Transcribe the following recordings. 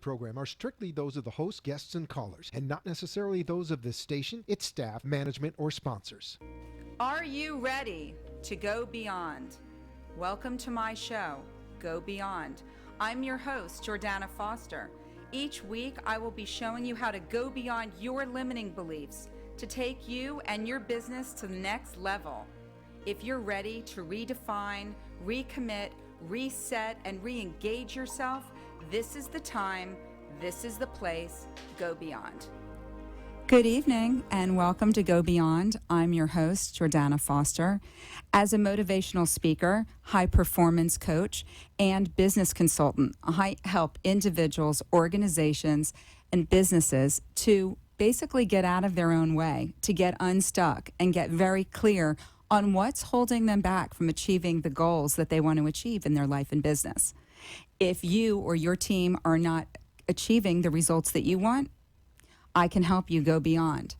program are strictly those of the host, guests, and callers, and not necessarily those of this station, its staff, management, or sponsors. Are you ready to go beyond? Welcome to my show, Go Beyond. I'm your host, Jordana Foster. Each week, I will be showing you how to go beyond your limiting beliefs to take you and your business to the next level. If you're ready to redefine, recommit, reset, and re-engage yourself, this is the time, this is the place. Go beyond. Good evening and welcome to Go Beyond. I'm your host, Jordana Foster. As a motivational speaker, high performance coach, and business consultant, I help individuals, organizations, and businesses to basically get out of their own way, to get unstuck and get very clear on what's holding them back from achieving the goals that they want to achieve in their life and business. If you or your team are not achieving the results that you want, I can help you go beyond.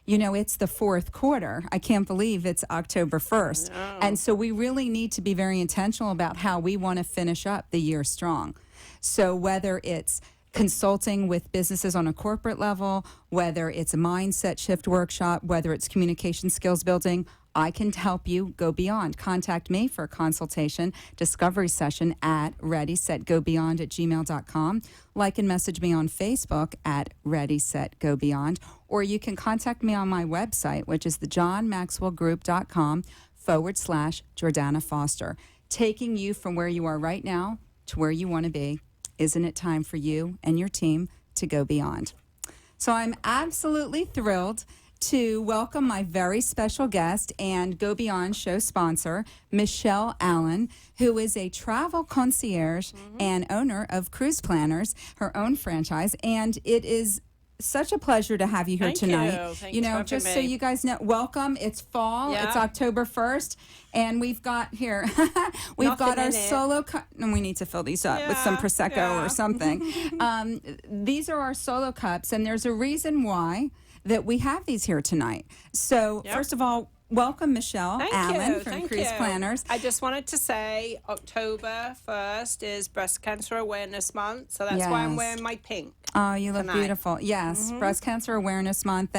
You know, it's the fourth quarter. I can't believe it's October 1st. And so we really need to be very intentional about how we want to finish up the year strong. So whether it's consulting with businesses on a corporate level, whether it's a mindset shift workshop, whether it's communication skills building, I can help you go beyond. Contact me for a consultation, discovery session at readysetgobeyond@gmail.com. Like and message me on Facebook at readysetgobeyond, or you can contact me on my website, which is thejohnmaxwellgroup.com/Jordana Foster. Taking you from where you are right now to where you want to be. Isn't it time for you and your team to go beyond? So I'm absolutely thrilled to welcome my very special guest and Go Beyond show sponsor, Michelle Allen, who is a travel concierge and owner of Cruise Planners, her own franchise. And it is such a pleasure to have you here tonight. Thanks you know, for just having so me. you guys know, welcome. It's fall. Yeah. It's October 1st. And we've got here, we've Nothing got our in it. solo, and we need to fill these up with some Prosecco or something. These are our solo cups, and there's a reason why that we have these here tonight. So first of all, welcome Michelle Allen from Cruise Planners. I just wanted to say October 1st is Breast Cancer Awareness Month, so that's why I'm wearing my pink. Oh, you look tonight. beautiful. Yes, Breast Cancer Awareness Month.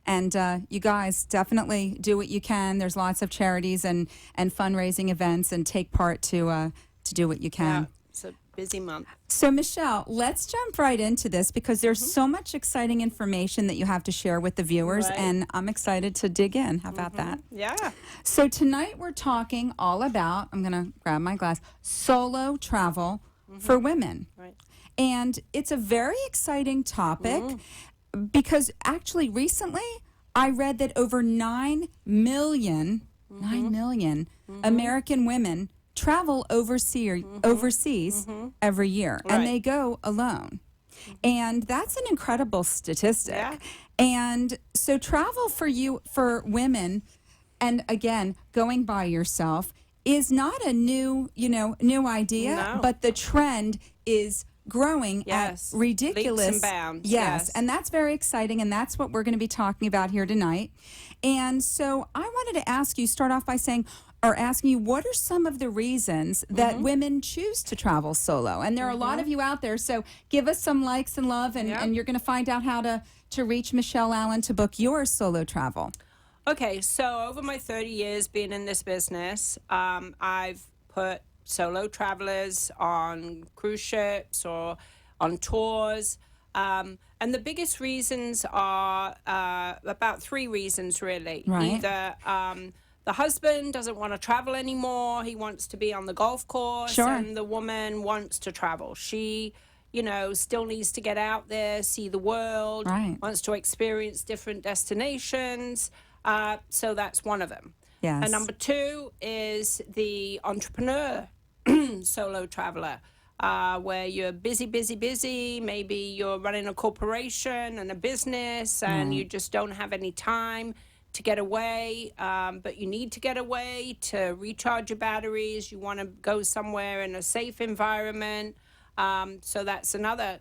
And you guys definitely do what you can. There's lots of charities and fundraising events, and take part to do what you can. Yeah, it's a busy month. So, Michelle, let's jump right into this because there's so much exciting information that you have to share with the viewers, and I'm excited to dig in. How about that? Yeah. So tonight we're talking all about, I'm going to grab my glass, solo travel for women. Right. And it's a very exciting topic because actually recently I read that over 9 million American women travel overseas every year, and they go alone. And that's an incredible statistic. Yeah. And so travel for women, and again, going by yourself, is not a new idea, but the trend is growing at ridiculous leaps and bounds. Yes, and that's very exciting, and that's what we're going to be talking about here tonight. And so I wanted to start off by asking you, what are some of the reasons that women choose to travel solo? And there are a lot of you out there, so give us some likes and love, and you're going to find out how to reach Michelle Allen to book your solo travel. Okay, so over my 30 years being in this business, I've put solo travelers on cruise ships or on tours. And the biggest reasons are about 3 reasons, really. Right. Either the husband doesn't want to travel anymore. He wants to be on the golf course. Sure. And the woman wants to travel. She, still needs to get out there, see the world, wants to experience different destinations. So that's one of them. Yes. And number 2 is the entrepreneur solo traveler, where you're busy. Maybe you're running a corporation and a business, and you just don't have any time to get away, but you need to get away to recharge your batteries. You want to go somewhere in a safe environment. So that's another,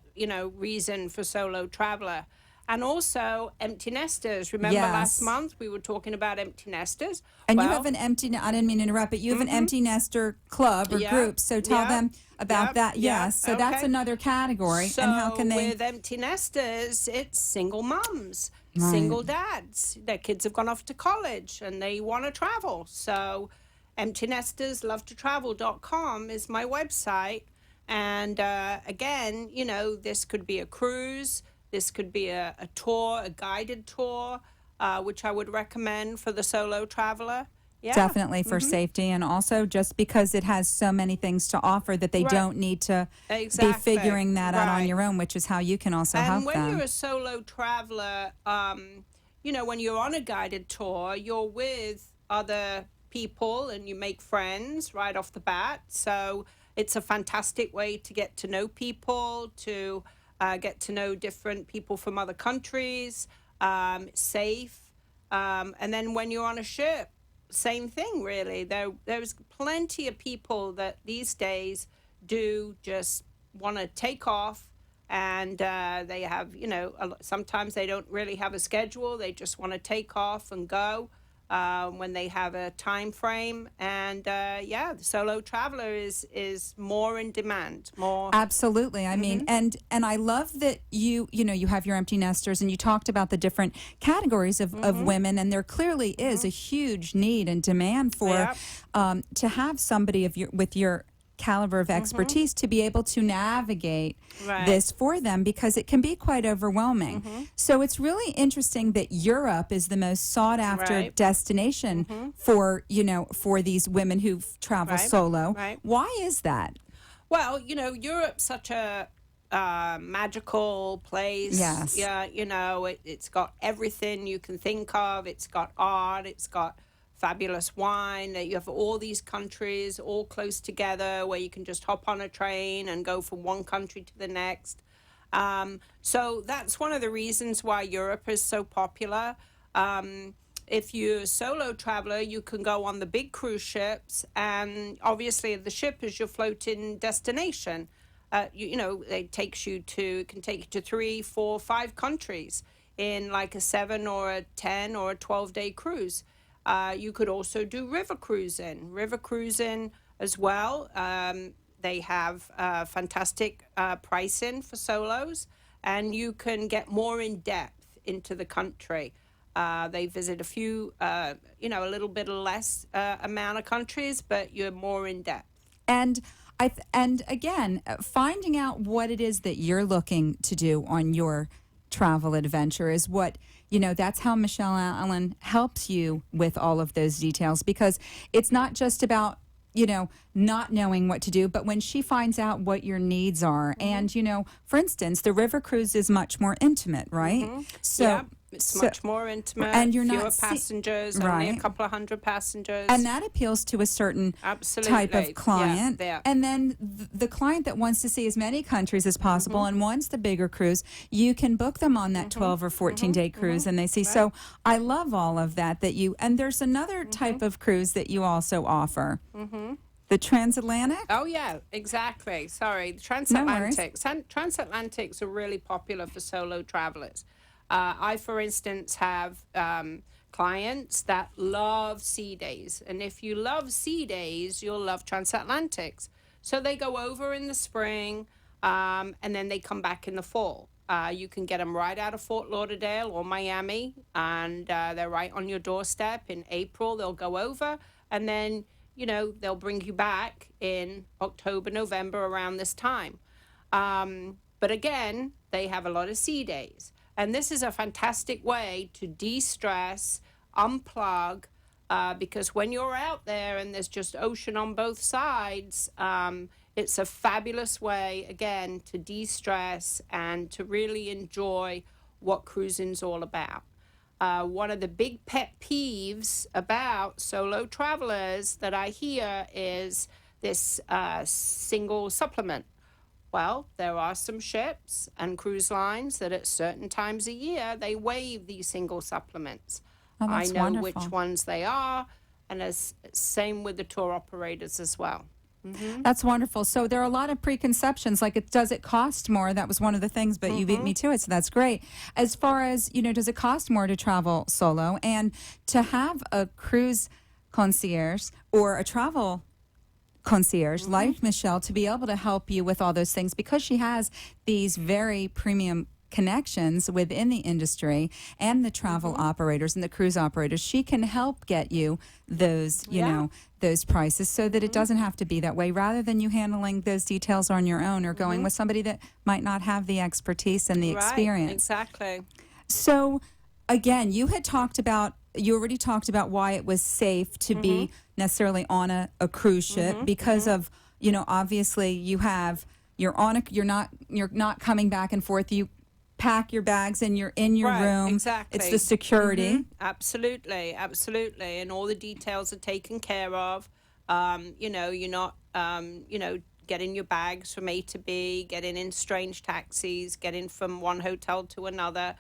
reason for solo traveler. And also empty nesters. Remember Yes. last month we were talking about empty nesters? And you Well, have an empty, I didn't mean to interrupt, but you have an empty nester club or Yeah. group. So tell Yeah. them about Yeah. that. Yeah. Yes. So that's Okay. another category. So and how can they? with empty nesters, it's single mums, Right. single dads. Their kids have gone off to college and they want to travel. So emptynesterslove-to-travel.com is my website. And again, you know, this could be a cruise. This could be a tour, a guided tour, which I would recommend for the solo traveler. Yeah. Definitely for safety, and also just because it has so many things to offer that they Right. don't need to Exactly. be figuring that out on Right. your own, which is how you can also And help when them. you're a solo traveler, you know, when you're on a guided tour, you're with other people and you make friends right off the bat. So it's a fantastic way to get to know people, to get to know different people from other countries, safe. And then when you're on a ship, same thing, really. There's plenty of people that these days do just want to take off, and they have, you know, sometimes they don't really have a schedule. They just want to take off and go when they have a time frame. And yeah, the solo traveler is more in demand. More. Absolutely. I mean, and I love that you know, you have your empty nesters, and you talked about the different categories of women, and there clearly is a huge need and demand for Yep. to have somebody of your with your caliber of expertise to be able to navigate Right. this for them, because it can be quite overwhelming. So it's really interesting that Europe is the most sought after Right. destination for, you know, for these women who travel Right. solo. Right. Why is that? Well, you know, Europe's such a magical place. Yes. Yeah, you know, it's got everything you can think of. It's got art. It's got fabulous wine. You have all these countries all close together where you can just hop on a train and go from one country to the next. So that's one of the reasons why Europe is so popular. If you're a solo traveler, you can go on the big cruise ships, and obviously the ship is your floating destination. You know, it can take you to 3, 4, 5 countries in like a 7 or a 10 or a 12-day cruise. You could also do river cruising as well. They have fantastic pricing for solos, and you can get more in depth into the country. They visit a few, you know, a little bit less amount of countries, but you're more in depth. And and again, finding out what it is that you're looking to do on your travel adventure is what, you know, that's how Michelle Allen helps you with all of those details, because it's not just about, you know, not knowing what to do, but when she finds out what your needs are. And, you know, for instance, the river cruise is much more intimate, right? So Yeah, it's much more intimate, and you're fewer not passengers, only right. a couple of hundred passengers. And that appeals to a certain Absolutely. type of client. Yeah, yeah. And then the client that wants to see as many countries as possible and wants the bigger cruise, you can book them on that 12 or 14-day cruise, and they see. Right. So I love all of that you, and there's another type of cruise that you also offer. The transatlantic? Oh, yeah, exactly. Sorry. The transatlantics are really popular for solo travelers. I, for instance, have clients that love sea days. And if you love sea days, you'll love transatlantics. So they go over in the spring, and then they come back in the fall. You can get them right out of Fort Lauderdale or Miami, and they're right on your doorstep. In April, they'll go over, and then, you know, they'll bring you back in October, November, around this time. But again, they have a lot of sea days. And this is a fantastic way to de-stress, unplug, because when you're out there and there's just ocean on both sides, it's a fabulous way, again, to de-stress and to really enjoy what cruising's all about. One of the big pet peeves about solo travelers that I hear is this single supplement. Well, there are some ships and cruise lines that at certain times a year, they waive these single supplements. Oh, I that's know wonderful. which ones they are, and as same with the tour operators as well. That's wonderful. So there are a lot of preconceptions. Like, does it cost more? That was one of the things, but you beat me to it, so that's great. As far as, does it cost more to travel solo? And to have a cruise concierge or a travel concierge like Michelle to be able to help you with all those things, because she has these very premium connections within the industry and the travel operators and the cruise operators, she can help get you those, those prices, so that it doesn't have to be that way, rather than you handling those details on your own or going with somebody that might not have the expertise and the experience. Exactly. So again, you already talked about why it was safe to be necessarily on a cruise ship, because of, obviously you're not coming back and forth. You pack your bags and you're in your room. Exactly. It's the security. Absolutely. And all the details are taken care of. You're not, getting your bags from A to B, getting in strange taxis, getting from one hotel to another.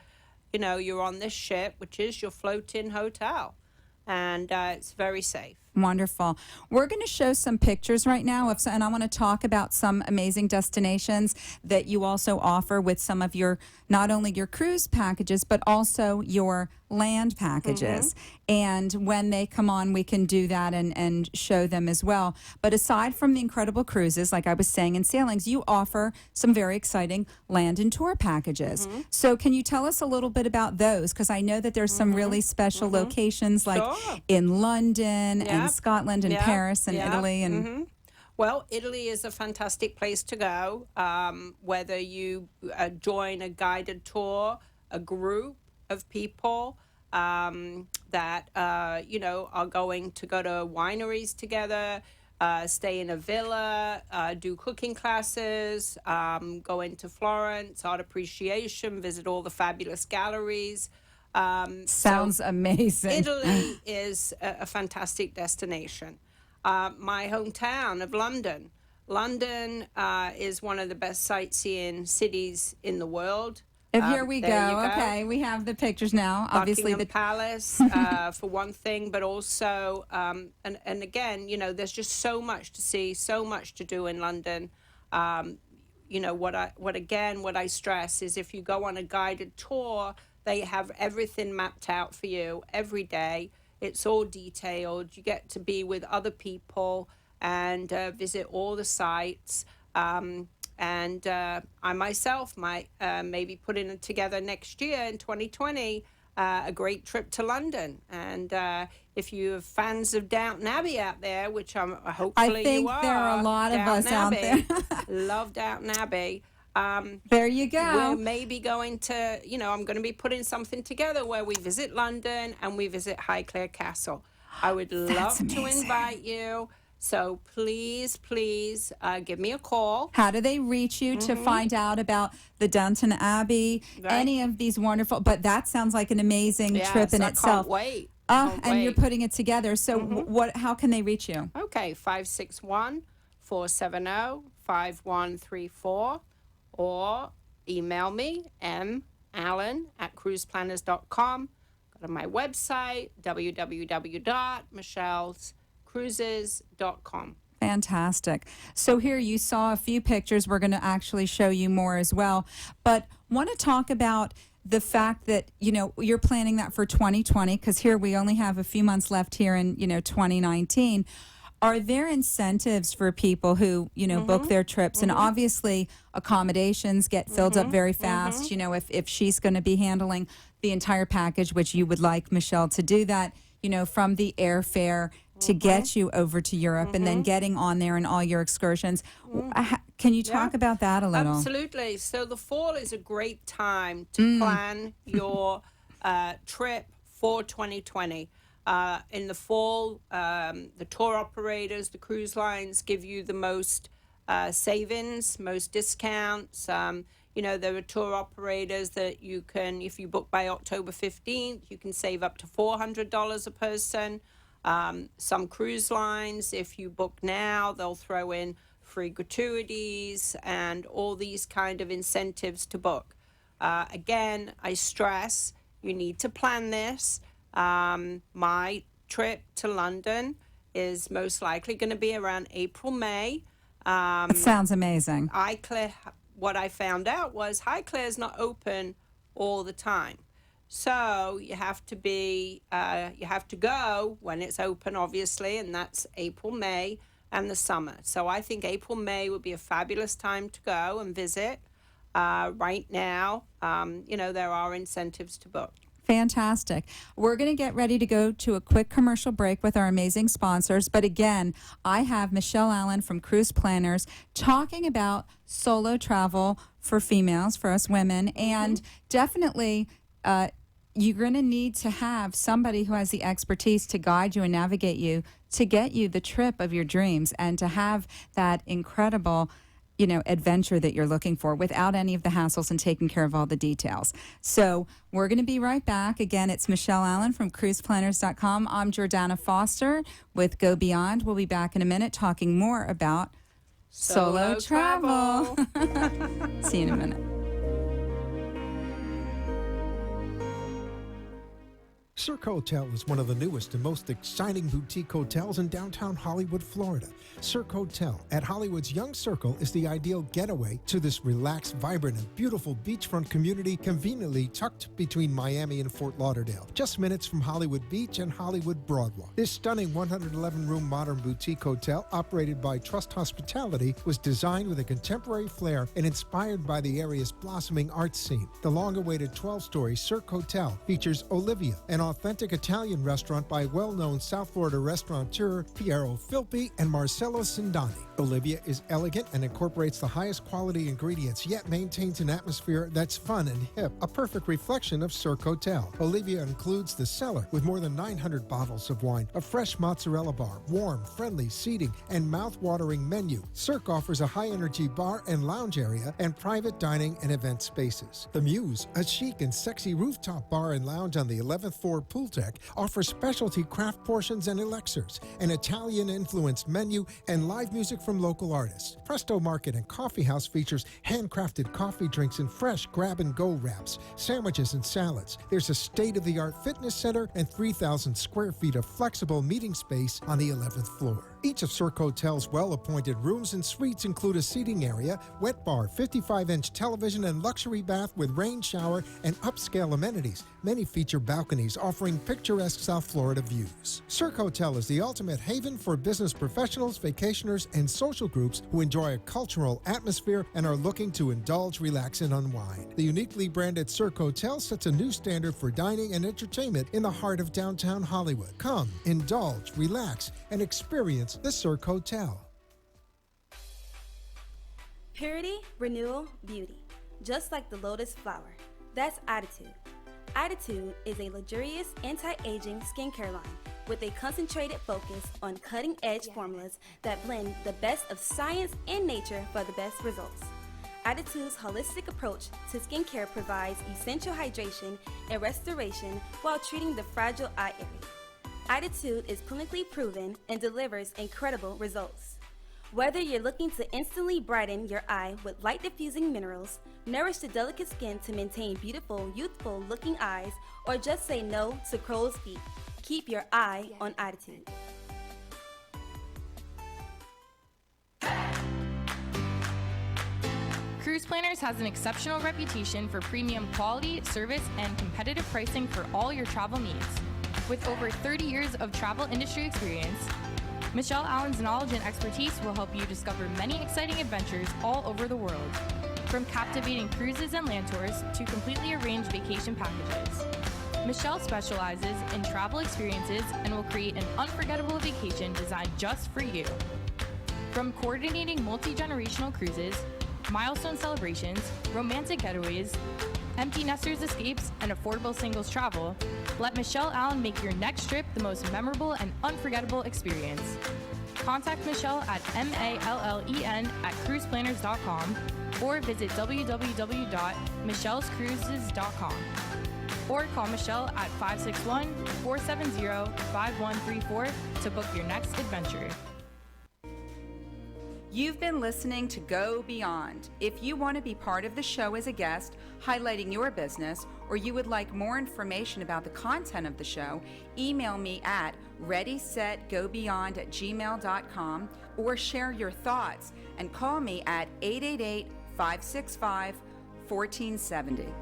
You're on this ship, which is your floating hotel, and it's very safe. Wonderful. We're going to show some pictures right now, and I want to talk about some amazing destinations that you also offer with some of your, not only your cruise packages, but also your land packages. And when they come on, we can do that and show them as well. But aside from the incredible cruises, like I was saying, and sailings, you offer some very exciting land and tour packages. So can you tell us a little bit about those? Because I know that there's some really special locations, like in London and Scotland and Paris and Italy. And Well, Italy is a fantastic place to go. Whether you join a guided tour, a group of people that are going to go to wineries together, stay in a villa, do cooking classes, go into Florence, art appreciation, visit all the fabulous galleries. sounds amazing. Italy is a fantastic destination. My hometown of London. London is one of the best sightseeing cities in the world. Here we there you go. go. Okay, we have the pictures now. Obviously, Buckingham Palace, for one thing, but also, and again, there's just so much to see, so much to do in London. What I stress is, if you go on a guided tour, they have everything mapped out for you every day. It's all detailed. You get to be with other people and visit all the sites. And I myself might maybe put in together next year in 2020 a great trip to London. And if you have fans of Downton Abbey out there, which hopefully I think you are, there are a lot of us out there. Love Downton Abbey. There you go. We're maybe going to, I'm going to be putting something together where we visit London and we visit Highclere Castle. I would love to invite you. So please, give me a call. How do they reach you to find out about the Downton Abbey, any of these wonderful, but that sounds like an amazing trip in itself. Can't wait. And you're putting it together. So how can they reach you? Okay, 561-470-5134, or email me, mallen@cruiseplanners.com. Go to my website, www.michellescruises.com. Fantastic. So here you saw a few pictures. We're going to actually show you more as well. But want to talk about the fact that, you're planning that for 2020, because here we only have a few months left here in, 2019. Are there incentives for people who, book their trips? And obviously accommodations get filled up very fast. If she's going to be handling the entire package, which you would like Michelle to do that, from the airfare to get you over to Europe and then getting on there and all your excursions. Can you talk about that a little? Absolutely. So the fall is a great time to plan your trip for 2020. In the fall, the tour operators, the cruise lines give you the most savings, most discounts. There are tour operators that you can, if you book by October 15th, you can save up to $400 a person. Some cruise lines, if you book now, they'll throw in free gratuities and all these kind of incentives to book. Again, I stress, you need to plan this. My trip to London is most likely going to be around April, May. It sounds amazing. Highclere, what I found out was Highclere is not open all the time. So you have to go when it's open, obviously, and that's April, May, and the summer. So I think April, May would be a fabulous time to go and visit. Right now, there are incentives to book. Fantastic. We're going to get ready to go to a quick commercial break with our amazing sponsors. But again, I have Michelle Allen from Cruise Planners talking about solo travel for females, for us women. And definitely, you're going to need to have somebody who has the expertise to guide you and navigate you to get you the trip of your dreams and to have that incredible adventure that you're looking for without any of the hassles and taking care of all the details. So we're going to be right back. Again, it's Michelle Allen from cruiseplanners.com. I'm Jordana Foster with Go Beyond. We'll be back in a minute talking more about solo travel. See you in a minute. Cirque Hotel is one of the newest and most exciting boutique hotels in downtown Hollywood, Florida. Cirque Hotel at Hollywood's Young Circle is the ideal getaway to this relaxed, vibrant, and beautiful beachfront community conveniently tucked between Miami and Fort Lauderdale, just minutes from Hollywood Beach and Hollywood Broadwalk. This stunning 111-room modern boutique hotel, operated by Trust Hospitality, was designed with a contemporary flair and inspired by the area's blossoming art scene. The long-awaited 12-story Cirque Hotel features Olivia, an authentic Italian restaurant by well-known South Florida restaurateur Piero Filpi and Marcello Sindani. Olivia is elegant and incorporates the highest quality ingredients, yet maintains an atmosphere that's fun and hip, a perfect reflection of Cirque Hotel. Olivia includes the cellar with more than 900 bottles of wine, a fresh mozzarella bar, warm, friendly seating, and mouth-watering menu. Cirque offers a high-energy bar and lounge area and private dining and event spaces. The Muse, a chic and sexy rooftop bar and lounge on the 11th floor pool deck, offers specialty craft portions and elixirs, an Italian-influenced menu, and live music from local artists. Presto Market and Coffee House features handcrafted coffee drinks and fresh grab-and-go wraps, sandwiches and salads. There's a state-of-the-art fitness center and 3,000 square feet of flexible meeting space on the 11th floor. Each of Cirque Hotel's well-appointed rooms and suites include a seating area, wet bar, 55-inch television, and luxury bath with rain shower and upscale amenities. Many feature balconies offering picturesque South Florida views. Cirque Hotel is the ultimate haven for business professionals, vacationers, and social groups who enjoy a cultural atmosphere and are looking to indulge, relax, and unwind. The uniquely branded Cirque Hotel sets a new standard for dining and entertainment in the heart of downtown Hollywood. Come, indulge, relax, and experience the Cirque Hotel. Purity, renewal, beauty. Just like the lotus flower. That's Attitude. Attitude is a luxurious anti-aging skincare line with a concentrated focus on cutting-edge formulas that blend the best of science and nature for the best results. Attitude's holistic approach to skincare provides essential hydration and restoration while treating the fragile eye area. Attitude is clinically proven and delivers incredible results. Whether you're looking to instantly brighten your eye with light diffusing minerals, nourish the delicate skin to maintain beautiful, youthful looking eyes, or just say no to crow's feet, keep your eye on Attitude. Cruise Planners has an exceptional reputation for premium quality, service, and competitive pricing for all your travel needs. With over 30 years of travel industry experience, Michelle Allen's knowledge and expertise will help you discover many exciting adventures all over the world. From captivating cruises and land tours to completely arranged vacation packages. Michelle specializes in travel experiences and will create an unforgettable vacation designed just for you. From coordinating multi-generational cruises, milestone celebrations, romantic getaways, empty nesters escapes, and affordable singles travel, let Michelle Allen make your next trip the most memorable and unforgettable experience. Contact Michelle at MALLEN@cruiseplanners.com or visit www.michellescruises.com or call Michelle at 561-470-5134 to book your next adventure. You've been listening to Go Beyond. If you want to be part of the show as a guest, highlighting your business, or you would like more information about the content of the show, email me at readysetgobeyond@gmail.com or share your thoughts and call me at 888-565-1470.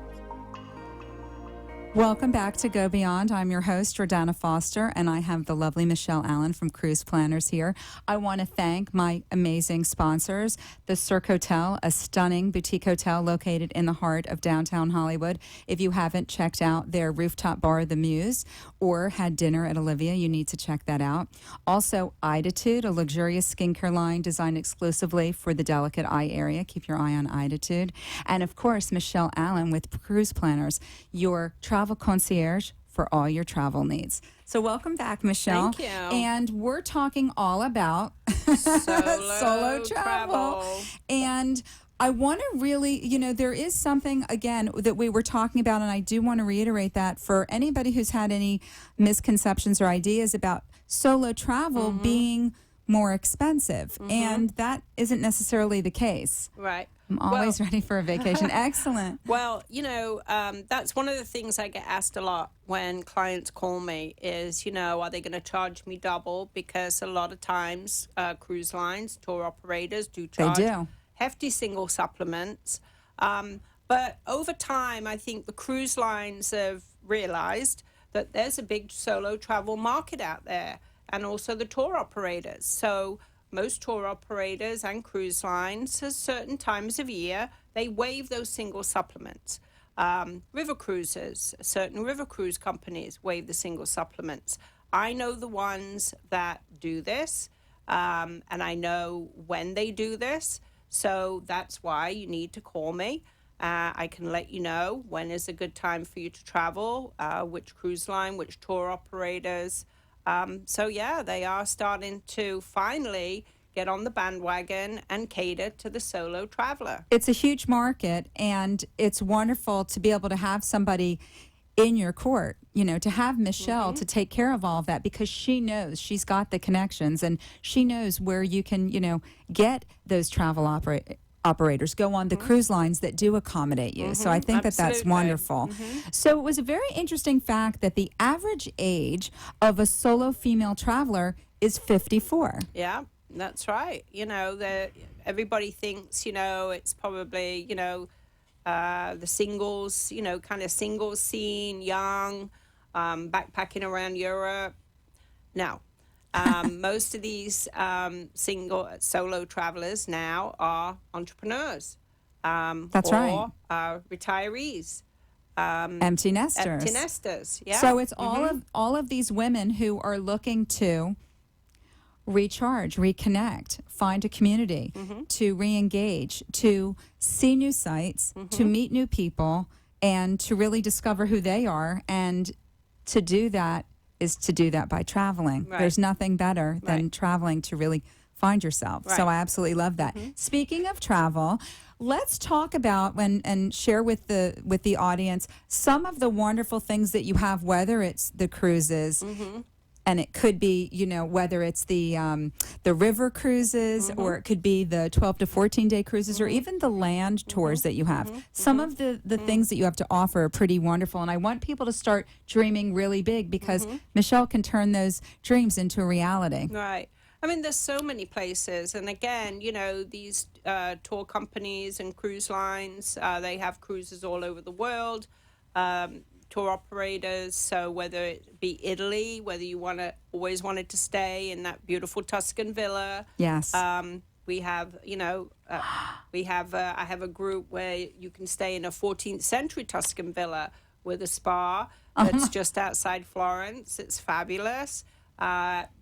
Welcome back to Go Beyond. I'm your host, Jordana Foster, and I have the lovely Michelle Allen from Cruise Planners here. I want to thank my amazing sponsors, the Cirque Hotel, a stunning boutique hotel located in the heart of downtown Hollywood. If you haven't checked out their rooftop bar, The Muse, or had dinner at Olivia, you need to check that out. Also, Iditude, a luxurious skincare line designed exclusively for the delicate eye area. Keep your eye on Iditude. And of course, Michelle Allen with Cruise Planners, your travel concierge for all your travel needs. So welcome back, Michelle. Thank you. And we're talking all about solo travel. And I want to really, there is something, again, that we were talking about, and I do want to reiterate that for anybody who's had any misconceptions or ideas about solo travel being more expensive. And that isn't necessarily the case. Right. I'm always ready for a vacation. Excellent. Well, that's one of the things I get asked a lot when clients call me is, are they going to charge me double? Because a lot of times cruise lines, tour operators do charge hefty single supplements. But over time, I think the cruise lines have realized that there's a big solo travel market out there, and also the tour operators. So most tour operators and cruise lines, at certain times of year, they waive those single supplements. River cruises, certain river cruise companies waive the single supplements. I know the ones that do this, and I know when they do this. So that's why you need to call me. I can let you know when is a good time for you to travel, which cruise line, which tour operators. They are starting to finally get on the bandwagon and cater to the solo traveler. It's a huge market, and it's wonderful to be able to have somebody in your court, to have Michelle to take care of all of that, because she knows, she's got the connections, and she knows where you can, get those travel operators, go on the cruise lines that do accommodate you. So I think that's wonderful. So it was a very interesting fact that the average age of a solo female traveler is 54. Yeah, that's right. Everybody thinks, it's probably, the singles, kind of singles scene, young, backpacking around Europe. No. Most of these solo travelers now are entrepreneurs. That's right. Retirees. Empty nesters. Empty nesters, yeah. So it's all of these women who are looking to recharge, reconnect, find a community, to re-engage, to see new sights, to meet new people, and to really discover who they are. And to do that is to do that by traveling. Right. There's nothing better than traveling to really find yourself. Right. So I absolutely love that. Speaking of travel, let's talk about and share with the audience some of the wonderful things that you have, whether it's the cruises, and it could be, whether it's the river cruises, or it could be the 12 to 14-day cruises, or even the land tours that you have. Some of the things that you have to offer are pretty wonderful, and I want people to start dreaming really big, because Michelle can turn those dreams into a reality. Right. I mean, there's so many places. And again, these tour companies and cruise lines, they have cruises all over the world. Tour operators, so whether it be Italy, whether you always wanted to stay in that beautiful Tuscan villa. Yes. We have, I have a group where you can stay in a 14th century Tuscan villa with a spa that's just outside Florence. It's fabulous.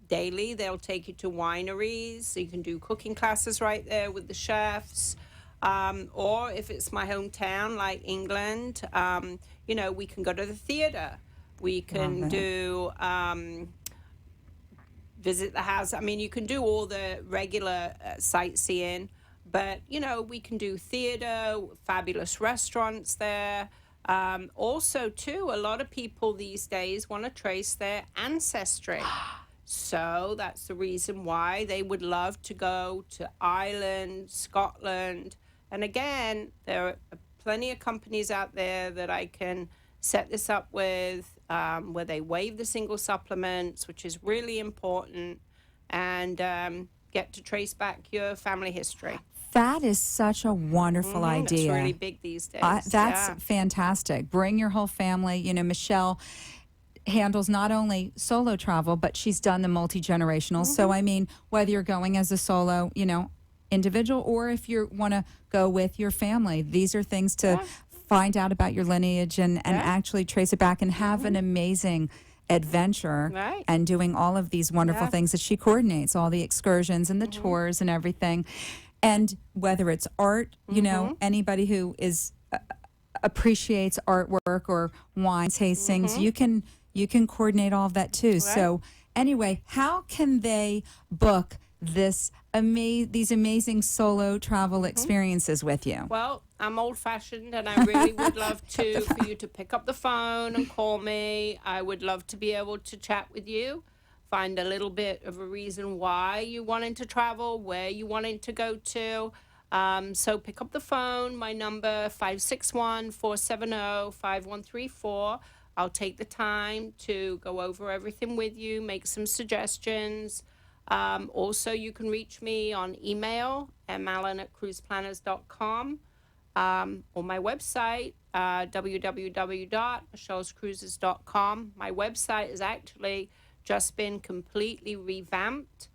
Daily, they'll take you to wineries. So you can do cooking classes right there with the chefs. Or if it's my hometown, like England, we can go to the theater. We can do visit the house. I mean, you can do all the regular sightseeing, but, we can do theater, fabulous restaurants there. Also, too, a lot of people these days want to trace their ancestry. So that's the reason why they would love to go to Ireland, Scotland. And again, there are plenty of companies out there that I can set this up with, where they waive the single supplements, which is really important, and get to trace back your family history. That is such a wonderful idea. That's really big these days. That's fantastic. Bring your whole family. You know, Michelle handles not only solo travel, but she's done the multi-generational. So, I mean, whether you're going as a solo, you know, individual, or if you want to go with your family, these are things to find out about your lineage and actually trace it back and have an amazing adventure and doing all of these wonderful things that she coordinates, all the excursions and the tours and everything. And whether it's art, you know, anybody who is appreciates artwork or wine tastings, you can coordinate all of that too. So anyway, how can they book these amazing solo travel experiences with you? Well, I'm old-fashioned, and I really would love for you to pick up the phone and call me. I would love to be able to chat with you, find a little bit of a reason why you wanted to travel, where you wanted to go to. So pick up the phone. My number, 561-470-5134. I'll take the time to go over everything with you, make some suggestions. Also, you can reach me on email, mallen@cruiseplanners.com, or my website, www.michellescruises.com. My website has actually just been completely revamped.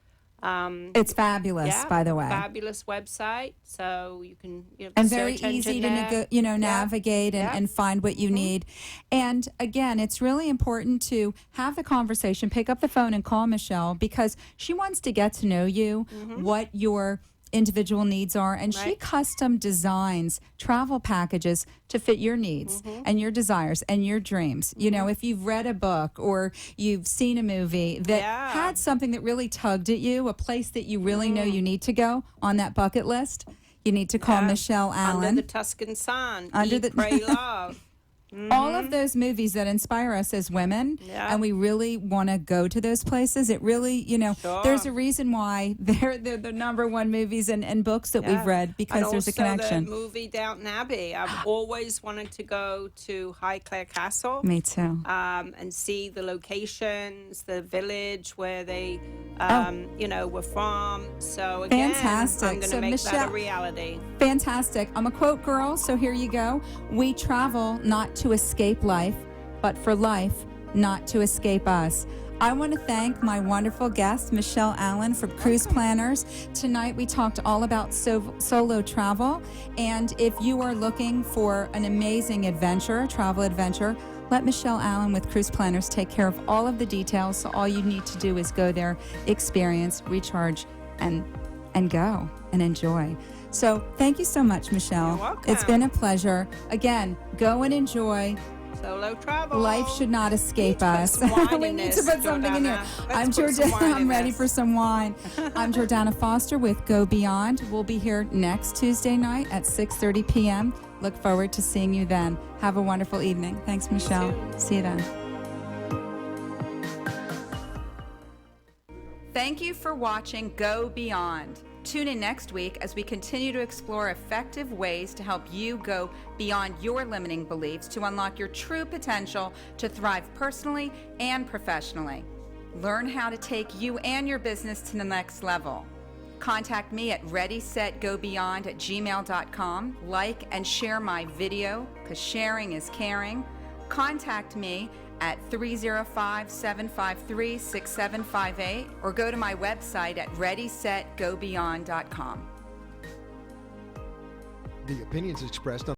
It's fabulous, by the way. Fabulous website, so you can and very easy to navigate and find what you need. And again, it's really important to have the conversation, pick up the phone and call Michelle, because she wants to get to know you, what your individual needs are, and she custom designs travel packages to fit your needs and your desires and your dreams. You know, if you've read a book or you've seen a movie that had something that really tugged at you, a place that you really know you need to go on that bucket list, you need to call Michelle Allen. Under the Tuscan sun, Pray, Love. All of those movies that inspire us as women, and we really want to go to those places. It really, there's a reason why they're the number one movies and books that we've read, because there's a connection. And also the movie Downton Abbey. I've always wanted to go to Highclere Castle. Me too. And see the locations, the village where they, were from. So again, fantastic. I'm going to make that a reality. Fantastic. I'm a quote girl, so here you go. We travel not to escape life, but for life not to escape us. I want to thank my wonderful guest, Michelle Allen from Cruise Planners. Tonight we talked all about solo travel, and if you are looking for an amazing adventure, travel adventure, let Michelle Allen with Cruise Planners take care of all of the details. So all you need to do is go there, experience, recharge, and go and enjoy. So thank you so much, Michelle. You're welcome. It's been a pleasure. Again, go and enjoy. Solo travel. Life should not escape us. We need to put something in here. I'm Jordana. I'm ready for some wine. I'm Jordana Foster with Go Beyond. We'll be here next Tuesday night at 6:30 p.m. Look forward to seeing you then. Have a wonderful evening. Thanks, Michelle. See you then. Thank you for watching Go Beyond. Tune in next week as we continue to explore effective ways to help you go beyond your limiting beliefs to unlock your true potential to thrive personally and professionally. Learn how to take you and your business to the next level. Contact me at readysetgobeyond@gmail.com. Like and share my video, because sharing is caring. Contact me at 305-753-6758 or go to my website at readysetgobeyond.com. The opinions expressed on